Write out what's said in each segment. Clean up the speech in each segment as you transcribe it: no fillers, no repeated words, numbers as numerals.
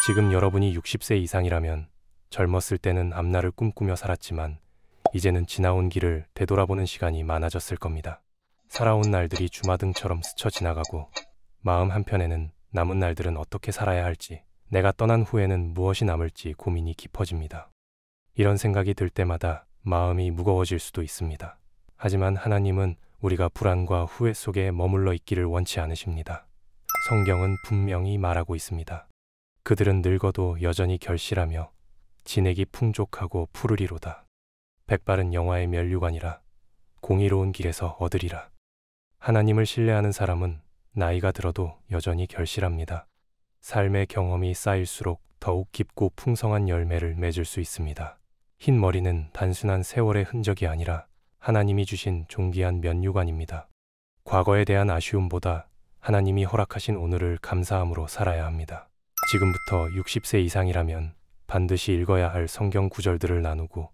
지금 여러분이 60세 이상이라면 젊었을 때는 앞날을 꿈꾸며 살았지만 이제는 지나온 길을 되돌아보는 시간이 많아졌을 겁니다. 살아온 날들이 주마등처럼 스쳐 지나가고 마음 한편에는 남은 날들은 어떻게 살아야 할지, 내가 떠난 후에는 무엇이 남을지 고민이 깊어집니다. 이런 생각이 들 때마다 마음이 무거워질 수도 있습니다. 하지만 하나님은 우리가 불안과 후회 속에 머물러 있기를 원치 않으십니다. 성경은 분명히 말하고 있습니다. 그들은 늙어도 여전히 결실하며 진액이 풍족하고 푸르리로다. 백발은 영화의 면류관이라 공의로운 길에서 얻으리라. 하나님을 신뢰하는 사람은 나이가 들어도 여전히 결실합니다. 삶의 경험이 쌓일수록 더욱 깊고 풍성한 열매를 맺을 수 있습니다. 흰 머리는 단순한 세월의 흔적이 아니라 하나님이 주신 존귀한 면류관입니다. 과거에 대한 아쉬움보다 하나님이 허락하신 오늘을 감사함으로 살아야 합니다. 지금부터 60세 이상이라면 반드시 읽어야 할 성경 구절들을 나누고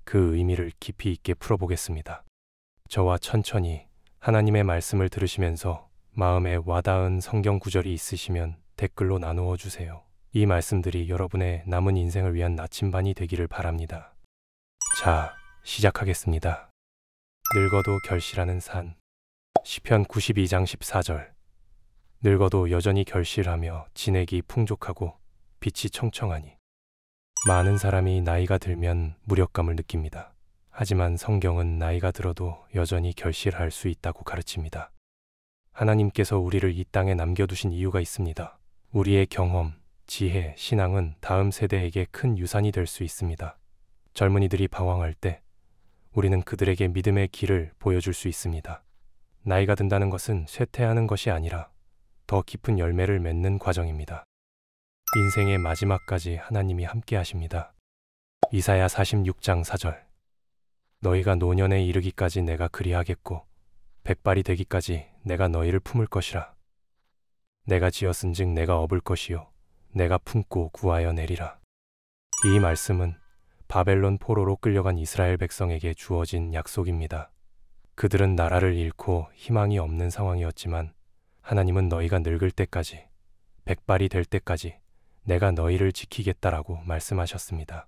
그 의미를 깊이 있게 풀어보겠습니다. 저와 천천히 하나님의 말씀을 들으시면서 마음에 와닿은 성경 구절이 있으시면 댓글로 나누어 주세요. 이 말씀들이 여러분의 남은 인생을 위한 나침반이 되기를 바랍니다. 자, 시작하겠습니다. 늙어도 결실하는 산. 시편 92장 14절. 늙어도 여전히 결실하며 진액이 풍족하고 빛이 청청하니. 많은 사람이 나이가 들면 무력감을 느낍니다. 하지만 성경은 나이가 들어도 여전히 결실할 수 있다고 가르칩니다. 하나님께서 우리를 이 땅에 남겨두신 이유가 있습니다. 우리의 경험, 지혜, 신앙은 다음 세대에게 큰 유산이 될 수 있습니다. 젊은이들이 방황할 때 우리는 그들에게 믿음의 길을 보여줄 수 있습니다. 나이가 든다는 것은 쇠퇴하는 것이 아니라 더 깊은 열매를 맺는 과정입니다. 인생의 마지막까지 하나님이 함께 하십니다. 이사야 46장 4절. 너희가 노년에 이르기까지 내가 그리하겠고 백발이 되기까지 내가 너희를 품을 것이라. 내가 지었은즉 내가 업을 것이요 내가 품고 구하여 내리라. 이 말씀은 바벨론 포로로 끌려간 이스라엘 백성에게 주어진 약속입니다. 그들은 나라를 잃고 희망이 없는 상황이었지만 하나님은 너희가 늙을 때까지, 백발이 될 때까지 내가 너희를 지키겠다라고 말씀하셨습니다.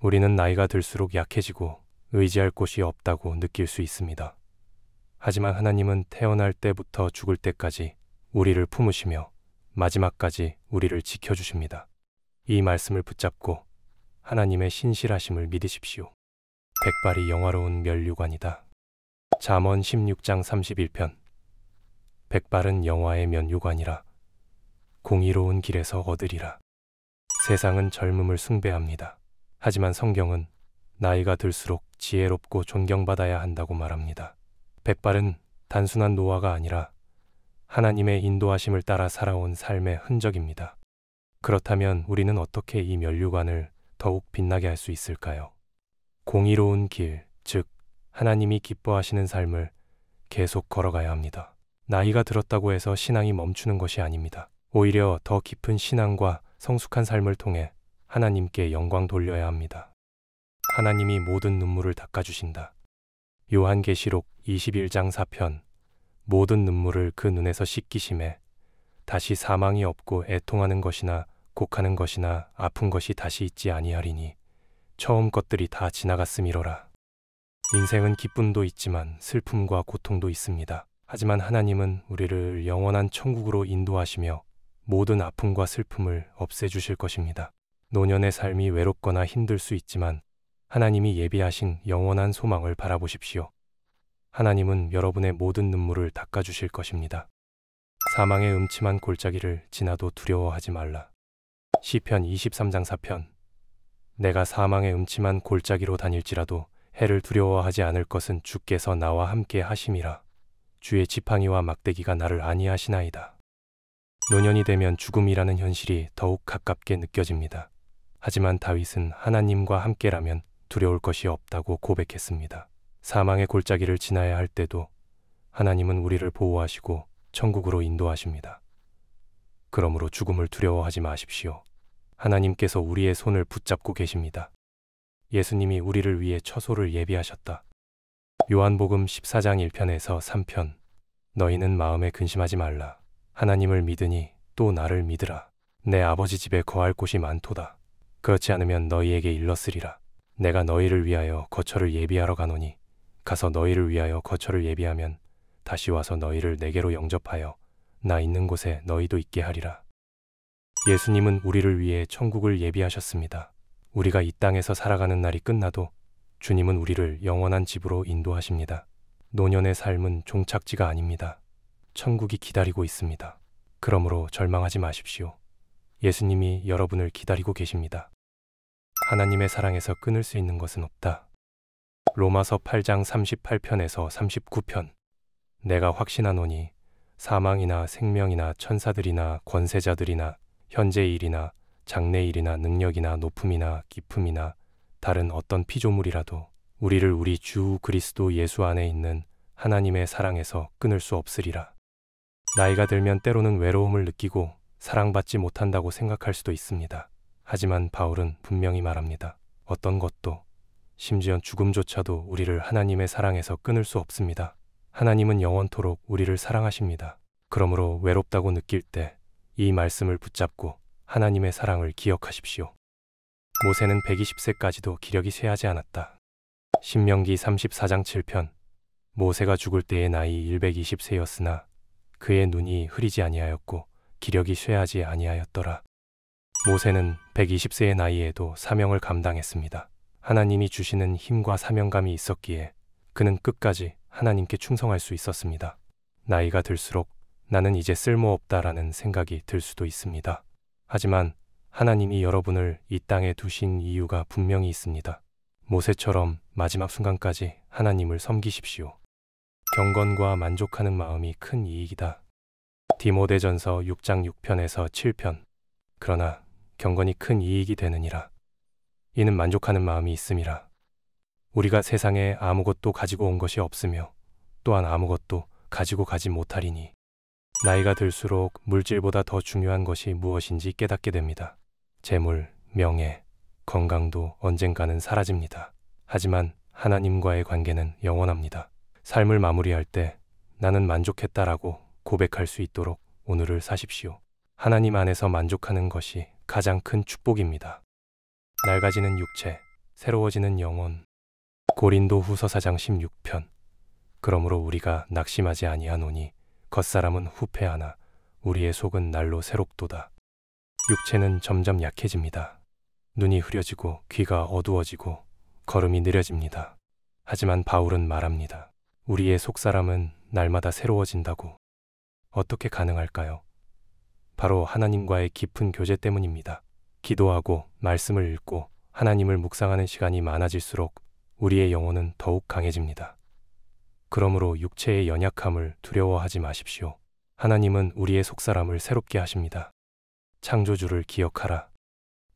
우리는 나이가 들수록 약해지고 의지할 곳이 없다고 느낄 수 있습니다. 하지만 하나님은 태어날 때부터 죽을 때까지 우리를 품으시며 마지막까지 우리를 지켜주십니다. 이 말씀을 붙잡고 하나님의 신실하심을 믿으십시오. 백발이 영화로운 면류관이다. 잠언 16장 31편. 백발은 영화의 면류관이라 공의로운 길에서 얻으리라. 세상은 젊음을 숭배합니다. 하지만 성경은 나이가 들수록 지혜롭고 존경받아야 한다고 말합니다. 백발은 단순한 노화가 아니라 하나님의 인도하심을 따라 살아온 삶의 흔적입니다. 그렇다면 우리는 어떻게 이 면류관을 더욱 빛나게 할 수 있을까요? 공의로운 길, 즉 하나님이 기뻐하시는 삶을 계속 걸어가야 합니다. 나이가 들었다고 해서 신앙이 멈추는 것이 아닙니다. 오히려 더 깊은 신앙과 성숙한 삶을 통해 하나님께 영광 돌려야 합니다. 하나님이 모든 눈물을 닦아주신다. 요한계시록 21장 4편. 모든 눈물을 그 눈에서 씻기심에 다시 사망이 없고 애통하는 것이나 곡하는 것이나 아픈 것이 다시 있지 아니하리니 처음 것들이 다 지나갔음이로라. 인생은 기쁨도 있지만 슬픔과 고통도 있습니다. 하지만 하나님은 우리를 영원한 천국으로 인도하시며 모든 아픔과 슬픔을 없애주실 것입니다. 노년의 삶이 외롭거나 힘들 수 있지만 하나님이 예비하신 영원한 소망을 바라보십시오. 하나님은 여러분의 모든 눈물을 닦아주실 것입니다. 사망의 음침한 골짜기를 지나도 두려워하지 말라. 시편 23장 4편. 내가 사망의 음침한 골짜기로 다닐지라도 해를 두려워하지 않을 것은 주께서 나와 함께 하심이라. 주의 지팡이와 막대기가 나를 안위하시나이다. 노년이 되면 죽음이라는 현실이 더욱 가깝게 느껴집니다. 하지만 다윗은 하나님과 함께라면 두려울 것이 없다고 고백했습니다. 사망의 골짜기를 지나야 할 때도 하나님은 우리를 보호하시고 천국으로 인도하십니다. 그러므로 죽음을 두려워하지 마십시오. 하나님께서 우리의 손을 붙잡고 계십니다. 예수님이 우리를 위해 처소를 예비하셨다. 요한복음 14장 1편에서 3편. 너희는 마음에 근심하지 말라. 하나님을 믿으니 또 나를 믿으라. 내 아버지 집에 거할 곳이 많도다. 그렇지 않으면 너희에게 일렀으리라. 내가 너희를 위하여 거처를 예비하러 가노니 가서 너희를 위하여 거처를 예비하면 다시 와서 너희를 내게로 영접하여 나 있는 곳에 너희도 있게 하리라. 예수님은 우리를 위해 천국을 예비하셨습니다. 우리가 이 땅에서 살아가는 날이 끝나도 주님은 우리를 영원한 집으로 인도하십니다. 노년의 삶은 종착지가 아닙니다. 천국이 기다리고 있습니다. 그러므로 절망하지 마십시오. 예수님이 여러분을 기다리고 계십니다. 하나님의 사랑에서 끊을 수 있는 것은 없다. 로마서 8장 38편에서 39편. 내가 확신하노니 사망이나 생명이나 천사들이나 권세자들이나 현재 일이나 장래 일이나 능력이나 높음이나 깊음이나 다른 어떤 피조물이라도 우리를 우리 주 그리스도 예수 안에 있는 하나님의 사랑에서 끊을 수 없으리라. 나이가 들면 때로는 외로움을 느끼고 사랑받지 못한다고 생각할 수도 있습니다. 하지만 바울은 분명히 말합니다. 어떤 것도 심지어 죽음조차도 우리를 하나님의 사랑에서 끊을 수 없습니다. 하나님은 영원토록 우리를 사랑하십니다. 그러므로 외롭다고 느낄 때 이 말씀을 붙잡고 하나님의 사랑을 기억하십시오. 모세는 120세까지도 기력이 쇠하지 않았다. 신명기 34장 7편. 모세가 죽을 때의 나이 120세였으나 그의 눈이 흐리지 아니하였고 기력이 쇠하지 아니하였더라. 모세는 120세의 나이에도 사명을 감당했습니다. 하나님이 주시는 힘과 사명감이 있었기에 그는 끝까지 하나님께 충성할 수 있었습니다. 나이가 들수록 나는 이제 쓸모없다라는 생각이 들 수도 있습니다. 하지만 하나님이 여러분을 이 땅에 두신 이유가 분명히 있습니다. 모세처럼 마지막 순간까지 하나님을 섬기십시오. 경건과 만족하는 마음이 큰 이익이다. 디모데전서 6장 6편에서 7편. 그러나 경건이 큰 이익이 되느니라. 이는 만족하는 마음이 있음이라. 우리가 세상에 아무것도 가지고 온 것이 없으며 또한 아무것도 가지고 가지 못하리니 나이가 들수록 물질보다 더 중요한 것이 무엇인지 깨닫게 됩니다. 재물, 명예, 건강도 언젠가는 사라집니다. 하지만 하나님과의 관계는 영원합니다. 삶을 마무리할 때 나는 만족했다라고 고백할 수 있도록 오늘을 사십시오. 하나님 안에서 만족하는 것이 가장 큰 축복입니다. 낡아지는 육체, 새로워지는 영혼. 고린도 후서 4장 16편. 그러므로 우리가 낙심하지 아니하노니 겉사람은 후패하나 우리의 속은 날로 새롭도다. 육체는 점점 약해집니다. 눈이 흐려지고 귀가 어두워지고 걸음이 느려집니다. 하지만 바울은 말합니다. 우리의 속사람은 날마다 새로워진다고. 어떻게 가능할까요? 바로 하나님과의 깊은 교제 때문입니다. 기도하고 말씀을 읽고 하나님을 묵상하는 시간이 많아질수록 우리의 영혼은 더욱 강해집니다. 그러므로 육체의 연약함을 두려워하지 마십시오. 하나님은 우리의 속사람을 새롭게 하십니다. 창조주를 기억하라.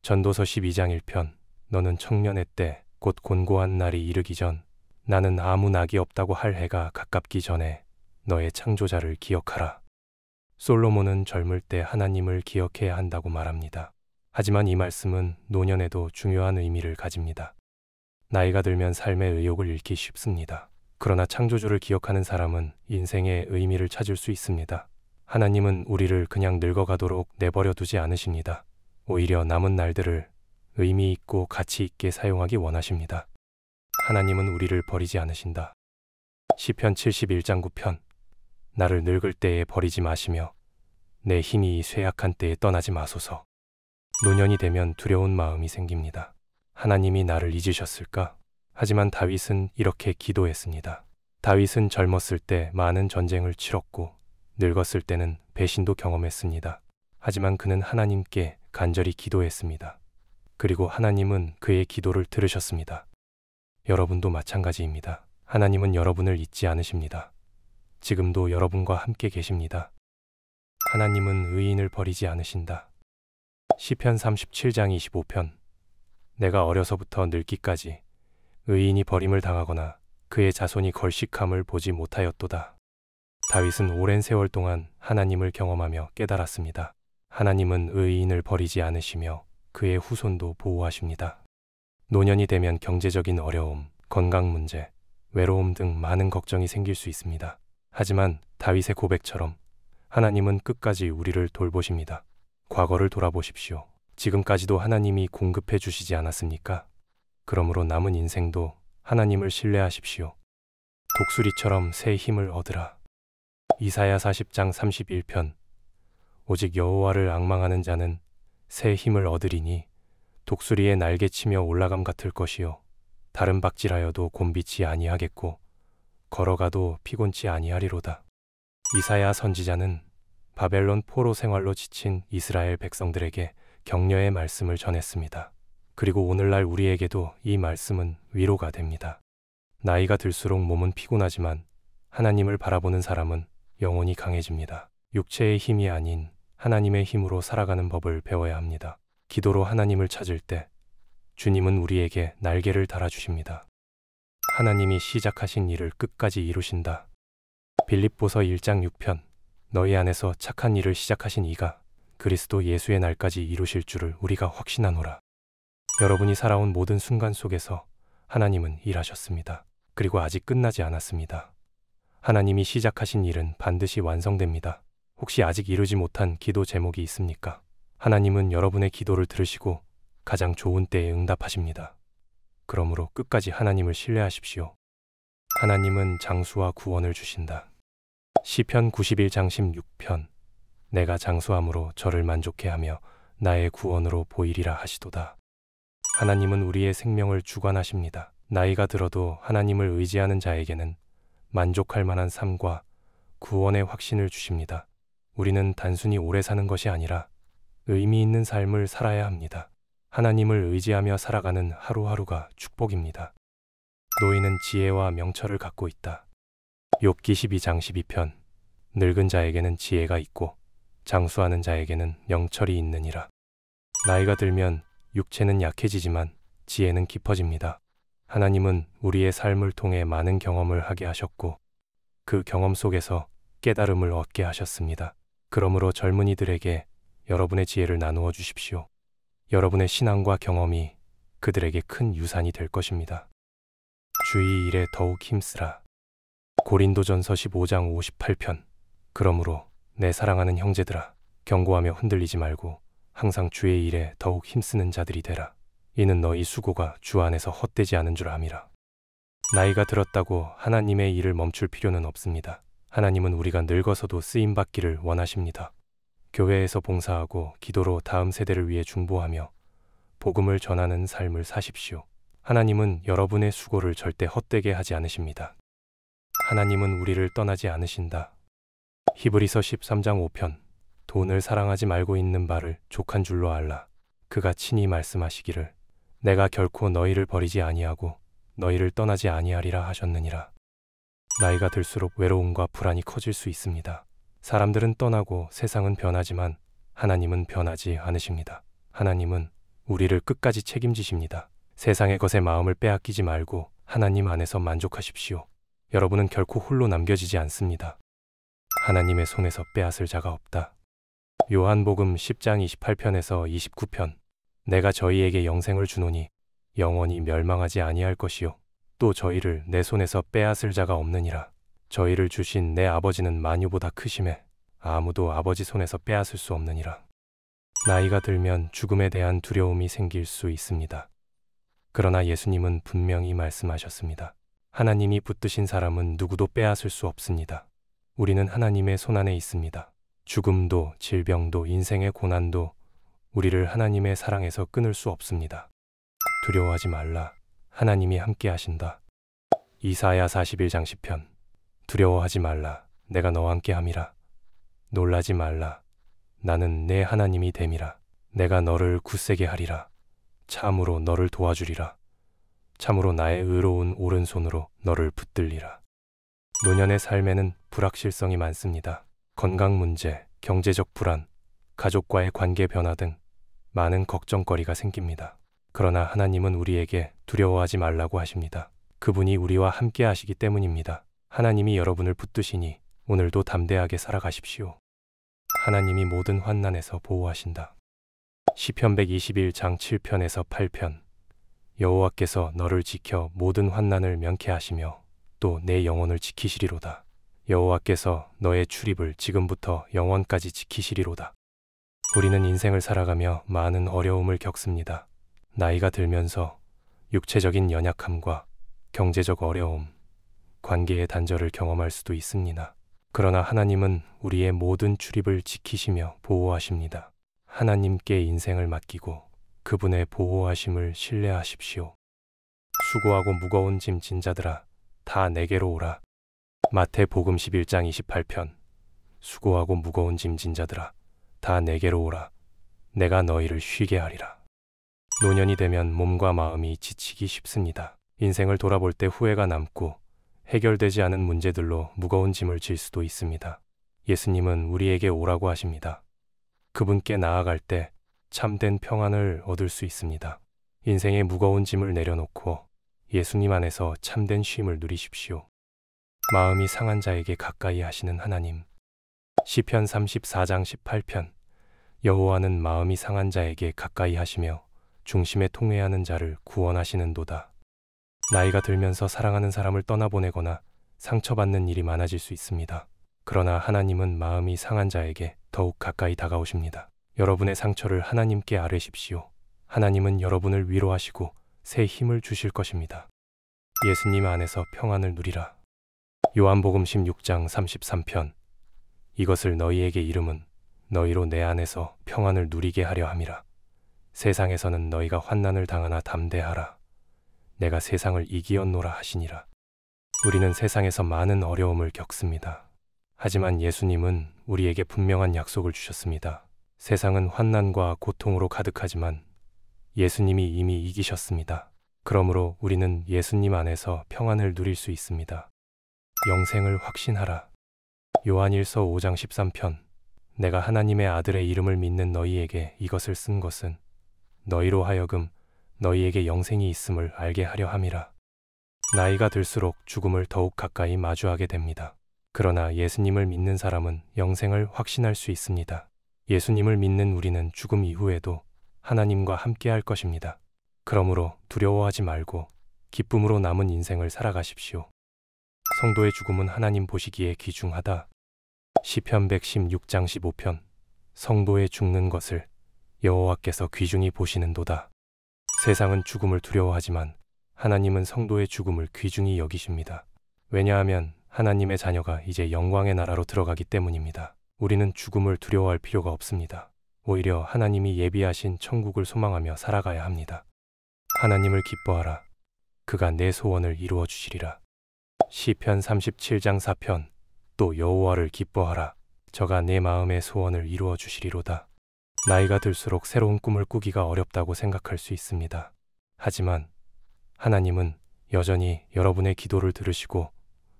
전도서 12장 1편. 너는 청년의 때 곧 곤고한 날이 이르기 전 나는 아무 낙이 없다고 할 해가 가깝기 전에 너의 창조자를 기억하라. 솔로몬은 젊을 때 하나님을 기억해야 한다고 말합니다. 하지만 이 말씀은 노년에도 중요한 의미를 가집니다. 나이가 들면 삶의 의욕을 잃기 쉽습니다. 그러나 창조주를 기억하는 사람은 인생의 의미를 찾을 수 있습니다. 하나님은 우리를 그냥 늙어가도록 내버려 두지 않으십니다. 오히려 남은 날들을 의미 있고 가치 있게 사용하기 원하십니다. 하나님은 우리를 버리지 않으신다. 시편 71장 9편. 나를 늙을 때에 버리지 마시며 내 힘이 쇠약한 때에 떠나지 마소서. 노년이 되면 두려운 마음이 생깁니다. 하나님이 나를 잊으셨을까? 하지만 다윗은 이렇게 기도했습니다. 다윗은 젊었을 때 많은 전쟁을 치렀고 늙었을 때는 배신도 경험했습니다. 하지만 그는 하나님께 간절히 기도했습니다. 그리고 하나님은 그의 기도를 들으셨습니다. 여러분도 마찬가지입니다. 하나님은 여러분을 잊지 않으십니다. 지금도 여러분과 함께 계십니다. 하나님은 의인을 버리지 않으신다. 시편 37장 25편. 내가 어려서부터 늙기까지 의인이 버림을 당하거나 그의 자손이 걸식함을 보지 못하였도다. 다윗은 오랜 세월 동안 하나님을 경험하며 깨달았습니다. 하나님은 의인을 버리지 않으시며 그의 후손도 보호하십니다. 노년이 되면 경제적인 어려움, 건강 문제, 외로움 등 많은 걱정이 생길 수 있습니다. 하지만 다윗의 고백처럼 하나님은 끝까지 우리를 돌보십니다. 과거를 돌아보십시오. 지금까지도 하나님이 공급해 주시지 않았습니까? 그러므로 남은 인생도 하나님을 신뢰하십시오. 독수리처럼 새 힘을 얻으라. 이사야 40장 31편. 오직 여호와를 앙망하는 자는 새 힘을 얻으리니 독수리의 날개치며 올라감 같을 것이요 다른 박질하여도 곤비치 아니하겠고 걸어가도 피곤치 아니하리로다. 이사야 선지자는 바벨론 포로 생활로 지친 이스라엘 백성들에게 격려의 말씀을 전했습니다. 그리고 오늘날 우리에게도 이 말씀은 위로가 됩니다. 나이가 들수록 몸은 피곤하지만 하나님을 바라보는 사람은 영혼이 강해집니다. 육체의 힘이 아닌 하나님의 힘으로 살아가는 법을 배워야 합니다. 기도로 하나님을 찾을 때 주님은 우리에게 날개를 달아주십니다. 하나님이 시작하신 일을 끝까지 이루신다. 빌립보서 1장 6편. 너희 안에서 착한 일을 시작하신 이가 그리스도 예수의 날까지 이루실 줄을 우리가 확신하노라. 여러분이 살아온 모든 순간 속에서 하나님은 일하셨습니다. 그리고 아직 끝나지 않았습니다. 하나님이 시작하신 일은 반드시 완성됩니다. 혹시 아직 이루지 못한 기도 제목이 있습니까? 하나님은 여러분의 기도를 들으시고 가장 좋은 때에 응답하십니다. 그러므로 끝까지 하나님을 신뢰하십시오. 하나님은 장수와 구원을 주신다. 시편 91장 16편. 내가 장수함으로 저를 만족해 하며 나의 구원으로 보이리라 하시도다. 하나님은 우리의 생명을 주관하십니다. 나이가 들어도 하나님을 의지하는 자에게는 만족할 만한 삶과 구원의 확신을 주십니다. 우리는 단순히 오래 사는 것이 아니라 의미 있는 삶을 살아야 합니다. 하나님을 의지하며 살아가는 하루하루가 축복입니다. 노인은 지혜와 명철을 갖고 있다. 욥기 12장 12편. 늙은 자에게는 지혜가 있고 장수하는 자에게는 명철이 있느니라. 나이가 들면 육체는 약해지지만 지혜는 깊어집니다. 하나님은 우리의 삶을 통해 많은 경험을 하게 하셨고 그 경험 속에서 깨달음을 얻게 하셨습니다. 그러므로 젊은이들에게 여러분의 지혜를 나누어 주십시오. 여러분의 신앙과 경험이 그들에게 큰 유산이 될 것입니다. 주의 일에 더욱 힘쓰라. 고린도전서 15장 58편. 그러므로 내 사랑하는 형제들아, 경고하며 흔들리지 말고 항상 주의 일에 더욱 힘쓰는 자들이 되라. 이는 너희 수고가 주 안에서 헛되지 않은 줄 암이라. 나이가 들었다고 하나님의 일을 멈출 필요는 없습니다. 하나님은 우리가 늙어서도 쓰임받기를 원하십니다. 교회에서 봉사하고 기도로 다음 세대를 위해 중보하며 복음을 전하는 삶을 사십시오. 하나님은 여러분의 수고를 절대 헛되게 하지 않으십니다. 하나님은 우리를 떠나지 않으신다. 히브리서 13장 5편. 돈을 사랑하지 말고 있는 바를 족한 줄로 알라. 그가 친히 말씀하시기를 내가 결코 너희를 버리지 아니하고 너희를 떠나지 아니하리라 하셨느니라. 나이가 들수록 외로움과 불안이 커질 수 있습니다. 사람들은 떠나고 세상은 변하지만 하나님은 변하지 않으십니다. 하나님은 우리를 끝까지 책임지십니다. 세상의 것에 마음을 빼앗기지 말고 하나님 안에서 만족하십시오. 여러분은 결코 홀로 남겨지지 않습니다. 하나님의 손에서 빼앗을 자가 없다. 요한복음 10장 28편에서 29편. 내가 저희에게 영생을 주노니 영원히 멸망하지 아니할 것이요 또 저희를 내 손에서 빼앗을 자가 없느니라. 저희를 주신 내 아버지는 만유보다 크심에 아무도 아버지 손에서 빼앗을 수 없느니라. 나이가 들면 죽음에 대한 두려움이 생길 수 있습니다. 그러나 예수님은 분명히 말씀하셨습니다. 하나님이 붙드신 사람은 누구도 빼앗을 수 없습니다. 우리는 하나님의 손안에 있습니다. 죽음도 질병도 인생의 고난도 우리를 하나님의 사랑에서 끊을 수 없습니다. 두려워하지 말라. 하나님이 함께 하신다. 이사야 41장 10편. 두려워하지 말라. 내가 너와 함께 함이라. 놀라지 말라. 나는 내 하나님이 됨이라. 내가 너를 굳세게 하리라. 참으로 너를 도와주리라. 참으로 나의 의로운 오른손으로 너를 붙들리라. 노년의 삶에는 불확실성이 많습니다. 건강 문제, 경제적 불안, 가족과의 관계 변화 등 많은 걱정거리가 생깁니다. 그러나 하나님은 우리에게 두려워하지 말라고 하십니다. 그분이 우리와 함께 하시기 때문입니다. 하나님이 여러분을 붙드시니 오늘도 담대하게 살아가십시오. 하나님이 모든 환난에서 보호하신다. 시편 121장 7편에서 8편. 여호와께서 너를 지켜 모든 환난을 면케하시며 또 내 영혼을 지키시리로다. 여호와께서 너의 출입을 지금부터 영원까지 지키시리로다. 우리는 인생을 살아가며 많은 어려움을 겪습니다. 나이가 들면서 육체적인 연약함과 경제적 어려움, 관계의 단절을 경험할 수도 있습니다. 그러나 하나님은 우리의 모든 출입을 지키시며 보호하십니다. 하나님께 인생을 맡기고 그분의 보호하심을 신뢰하십시오. 수고하고 무거운 짐 진 자들아, 다 내게로 오라. 마태복음 11장 28편. 수고하고 무거운 짐 진 자들아, 다 내게로 오라. 내가 너희를 쉬게 하리라. 노년이 되면 몸과 마음이 지치기 쉽습니다. 인생을 돌아볼 때 후회가 남고 해결되지 않은 문제들로 무거운 짐을 질 수도 있습니다. 예수님은 우리에게 오라고 하십니다. 그분께 나아갈 때 참된 평안을 얻을 수 있습니다. 인생의 무거운 짐을 내려놓고 예수님 안에서 참된 쉼을 누리십시오. 마음이 상한 자에게 가까이 하시는 하나님. 시편 34장 18편. 여호와는 마음이 상한 자에게 가까이 하시며 중심에 통회하는 자를 구원하시는도다. 나이가 들면서 사랑하는 사람을 떠나보내거나 상처받는 일이 많아질 수 있습니다. 그러나 하나님은 마음이 상한 자에게 더욱 가까이 다가오십니다. 여러분의 상처를 하나님께 아뢰십시오. 하나님은 여러분을 위로하시고 새 힘을 주실 것입니다. 예수님 안에서 평안을 누리라. 요한복음 16장 33편. 이것을 너희에게 이름은 너희로 내 안에서 평안을 누리게 하려 함이라. 세상에서는 너희가 환난을 당하나 담대하라. 내가 세상을 이기었노라 하시니라. 우리는 세상에서 많은 어려움을 겪습니다. 하지만 예수님은 우리에게 분명한 약속을 주셨습니다. 세상은 환난과 고통으로 가득하지만 예수님이 이미 이기셨습니다. 그러므로 우리는 예수님 안에서 평안을 누릴 수 있습니다. 영생을 확신하라. 요한일서 5장 13편. 내가 하나님의 아들의 이름을 믿는 너희에게 이것을 쓴 것은 너희로 하여금 너희에게 영생이 있음을 알게 하려 함이라. 나이가 들수록 죽음을 더욱 가까이 마주하게 됩니다. 그러나 예수님을 믿는 사람은 영생을 확신할 수 있습니다. 예수님을 믿는 우리는 죽음 이후에도 하나님과 함께 할 것입니다. 그러므로 두려워하지 말고 기쁨으로 남은 인생을 살아가십시오. 성도의 죽음은 하나님 보시기에 귀중하다. 시편 116장 15편. 성도의 죽는 것을 여호와께서 귀중히 보시는도다. 세상은 죽음을 두려워하지만 하나님은 성도의 죽음을 귀중히 여기십니다. 왜냐하면 하나님의 자녀가 이제 영광의 나라로 들어가기 때문입니다. 우리는 죽음을 두려워할 필요가 없습니다. 오히려 하나님이 예비하신 천국을 소망하며 살아가야 합니다. 하나님을 기뻐하라. 그가 내 소원을 이루어 주시리라. 시편 37장 4편. 또 여호와를 기뻐하라. 저가 내 마음의 소원을 이루어 주시리로다. 나이가 들수록 새로운 꿈을 꾸기가 어렵다고 생각할 수 있습니다. 하지만 하나님은 여전히 여러분의 기도를 들으시고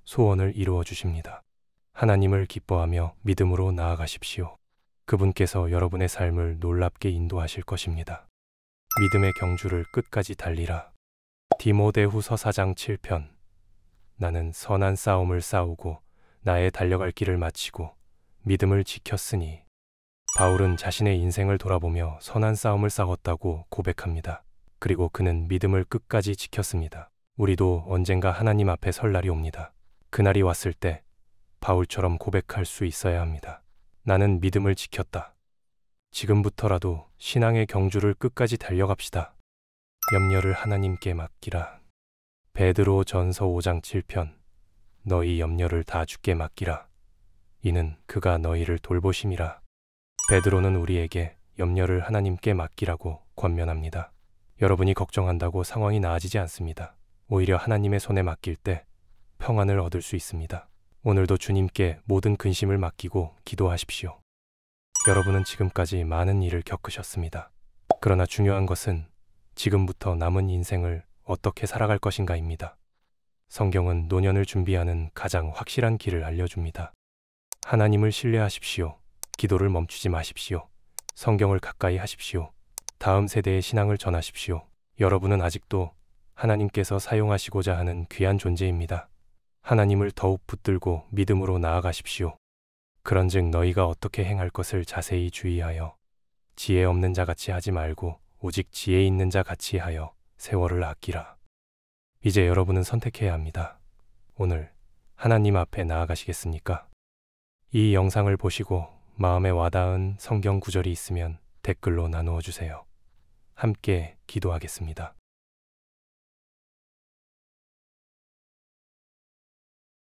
소원을 이루어 주십니다. 하나님을 기뻐하며 믿음으로 나아가십시오. 그분께서 여러분의 삶을 놀랍게 인도하실 것입니다. 믿음의 경주를 끝까지 달리라. 디모데후서 4장 7편. 나는 선한 싸움을 싸우고 나의 달려갈 길을 마치고 믿음을 지켰으니. 바울은 자신의 인생을 돌아보며 선한 싸움을 싸웠다고 고백합니다. 그리고 그는 믿음을 끝까지 지켰습니다. 우리도 언젠가 하나님 앞에 설 날이 옵니다. 그날이 왔을 때 바울처럼 고백할 수 있어야 합니다. 나는 믿음을 지켰다. 지금부터라도 신앙의 경주를 끝까지 달려갑시다. 염려를 하나님께 맡기라. 베드로 전서 5장 7편. 너희 염려를 다 주께 맡기라. 이는 그가 너희를 돌보심이라. 베드로는 우리에게 염려를 하나님께 맡기라고 권면합니다. 여러분이 걱정한다고 상황이 나아지지 않습니다. 오히려 하나님의 손에 맡길 때 평안을 얻을 수 있습니다. 오늘도 주님께 모든 근심을 맡기고 기도하십시오. 여러분은 지금까지 많은 일을 겪으셨습니다. 그러나 중요한 것은 지금부터 남은 인생을 어떻게 살아갈 것인가입니다. 성경은 노년을 준비하는 가장 확실한 길을 알려줍니다. 하나님을 신뢰하십시오. 기도를 멈추지 마십시오. 성경을 가까이 하십시오. 다음 세대의 신앙을 전하십시오. 여러분은 아직도 하나님께서 사용하시고자 하는 귀한 존재입니다. 하나님을 더욱 붙들고 믿음으로 나아가십시오. 그런즉 너희가 어떻게 행할 것을 자세히 주의하여 지혜 없는 자같이 하지 말고 오직 지혜 있는 자같이 하여 세월을 아끼라. 이제 여러분은 선택해야 합니다. 오늘 하나님 앞에 나아가시겠습니까? 이 영상을 보시고 마음에 와닿은 성경 구절이 있으면 댓글로 나누어 주세요. 함께 기도하겠습니다.